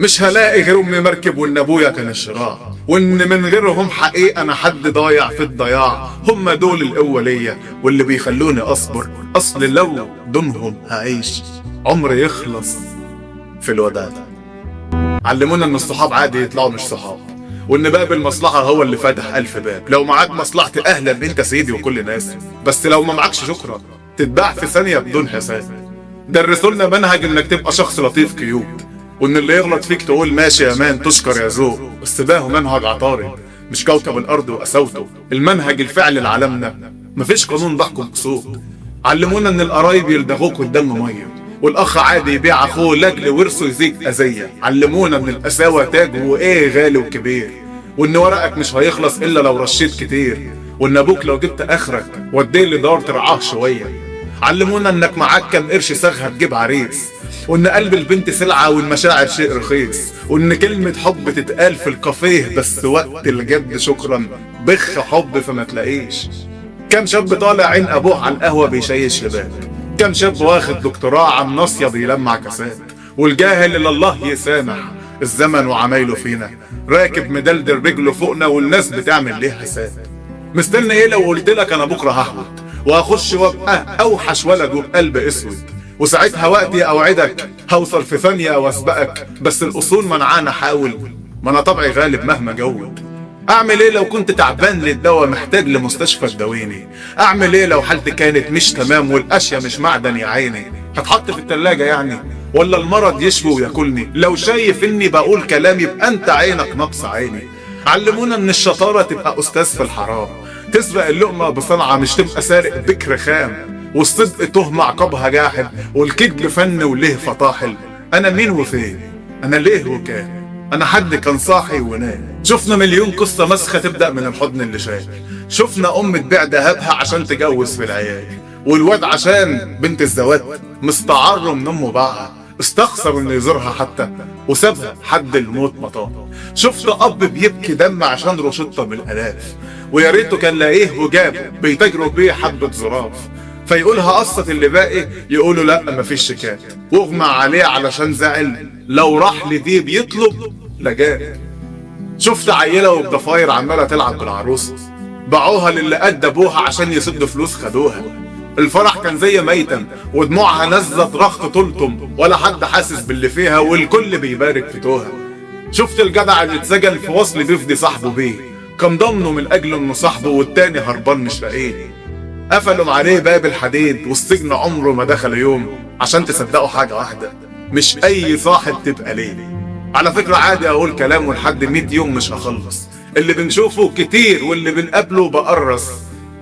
مش هلاقي غير امي مركب وان ابويا كان الشراع، وان من غيرهم حقيقة انا حد ضايع في الضياع. هم دول القوة ليا واللي بيخلوني اصبر، اصل لو دونهم هعيش عمري يخلص في الوداع. علمونا ان الصحاب عادي يطلعوا مش صحاب، وان باب المصلحة هو اللي فاتح الف باب. لو معاك مصلحتي اهلا انت سيدي وكل ناس، بس لو ما معكش شكرا تتباع في ثانية بدون حساب. درسولنا منهج انك تبقى شخص لطيف كيوت، وان اللي يغلط فيك تقول ماشي يا مان تشكر يا ذوق. بس ده منهج عطارد مش كوكب الارض وقساوته، المنهج الفعلي لعالمنا مفيش قانون بحكم بصوت. علمونا ان القرايب يلدغوك والدم ميه، والاخ عادي يبيع اخوه لاجل ورثه يزيد اذيه. علمونا ان القساوه تاج وايه غالي وكبير، وان ورقك مش هيخلص الا لو رشيت كتير، وان ابوك لو جبت اخرك وديه لدار ترعاه شويه. علمونا انك معاك كام قرش ساغ هتجيب عريس، وان قلب البنت سلعة والمشاعر شيء رخيص، وان كلمة حب تتقال في الكافيه بس وقت الجد شكرا بخ حب فما تلاقيش. كم شاب طالع عين ابوه على القهوة بيشيش شباب، كم شاب واخد دكتوراه عن ناصية بيلمع كاسات، والجاهل اللي الله يسامح الزمن وعمايله فينا راكب مدلدل رجله فوقنا والناس بتعمل ليه حساب. مستني ايه لو قلت لك انا بكره ههبط وهخش وابقى اوحش ولد وبقلب اسود، وساعتها وقتي اوعدك هوصل في ثانية واسبقك، بس الاصول منعانا حاول ما انا طبعي غالب مهما جود. اعمل ايه لو كنت تعبان للدواء محتاج لمستشفى تداويني؟ اعمل ايه لو حالتي كانت مش تمام والاشياء مش معدن يا عيني؟ هتحط في التلاجة يعني ولا المرض يشفي وياكلني؟ لو شايف اني بقول كلام يبقى انت عينك نقص عيني. علمونا ان الشطارة تبقى استاذ في الحرام، تسرق اللقمة بصنعة مش تبقى سارق بكر خام، والصدق تهمة عقابها جاحد، والكذب فن وليه فطاحل. انا مين وفين؟ انا ليه وكان؟ انا حد كان صاحي ونام. شفنا مليون قصة مسخة تبدأ من الحضن اللي شايل، شفنا ام تبيع دهبها عشان تجوز في العيال، والواد عشان بنت الزوات مستعر من امه باعها، استخسر انه يزورها حتى وسابها حد الموت مطار. شفت اب بيبكي دم عشان روشته بالالاف، ويا ريته كان لاقيه وجابه بيتاجروا بيه حبه ظراف، فيقولها قصة اللي باقي يقولوا لا مفيش شكاية، واغمى عليه علشان زعل لو راح لديب يطلب لجاه. شفت عيلة وبضفاير عمالة تلعب بالعروسة، باعوها للي قد ابوها عشان يسدوا فلوس خدوها. الفرح كان زي ميتم ودموعها نزت رخت طلتم، ولا حد حاسس باللي فيها والكل بيبارك في توها. شفت الجدع اللي اتسجن في وصل بيفدي صاحبه بيه، كان ضامنه من اجل انه صاحبه والتاني هربان مش لاقيه. قفلوا عليه باب الحديد والسجن عمره ما دخل يوم، عشان تصدقوا حاجة واحدة مش اي صاحب تبقى ليه. على فكرة عادي اقول كلام ولحد 100 يوم مش هخلص، اللي بنشوفه كتير واللي بنقابله بقرص.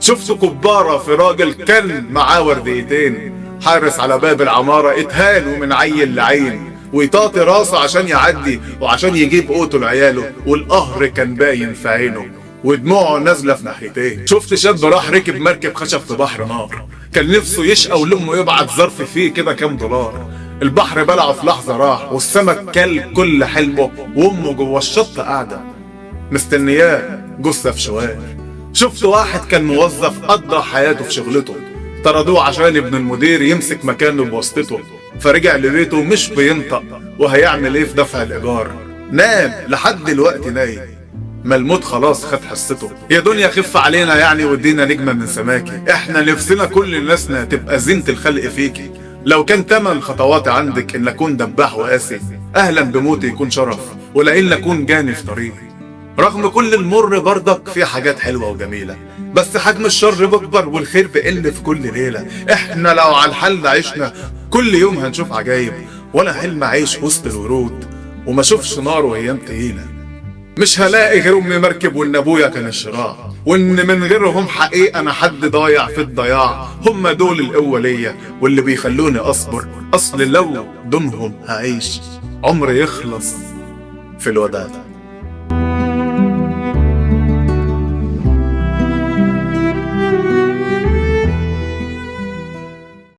شفت كبارة في راجل كان معاه ورديتين، حارس على باب العمارة اتهان ومن عين لعين، ويطاطي راسه عشان يعدي وعشان يجيب قوته لعياله، والقهر كان باين في عينه ودموعه نازله في ناحيتين. شفت شاب راح ركب مركب خشب في بحر نار، كان نفسه يشقى ولمه يبعت ظرف فيه كده كام دولار. البحر بلعه في لحظه راح، والسمك كل كل حلمه، وامه جوه الشط قاعده مستنياه جثه في شوال. شفت واحد كان موظف قضى حياته في شغلته، طردوه عشان ابن المدير يمسك مكانه بواسطته، فرجع لبيته مش بينطق وهيعمل ايه في دفع الايجار. نام لحد دلوقتي نايم، ما الموت خلاص خد حصته. يا دنيا خف علينا يعني وادينا نجمة من سماكي، احنا نفسنا كل ناسنا تبقى زينة الخلق فيكي. لو كان 8 خطوات عندك ان اكون دباح وقاسي، اهلا بموتي يكون شرف ولئن اكون جاني في طريقي. رغم كل المر برضك في حاجات حلوة وجميلة، بس حجم الشر بكبر والخير بقل في كل ليلة. احنا لو على الحال ده عشنا كل يوم هنشوف عجايب، ولا حلم عيش وسط الورود وما شوفش نار وايام تقيلة. مش هلاقي غير امي مركب وان ابويا كان الشراع، وان من غيرهم حقيقة انا حد ضايع في الضياع. هم دول القوة ليا واللي بيخلوني اصبر، اصل لو دونهم هعيش عمري يخلص في الوداع.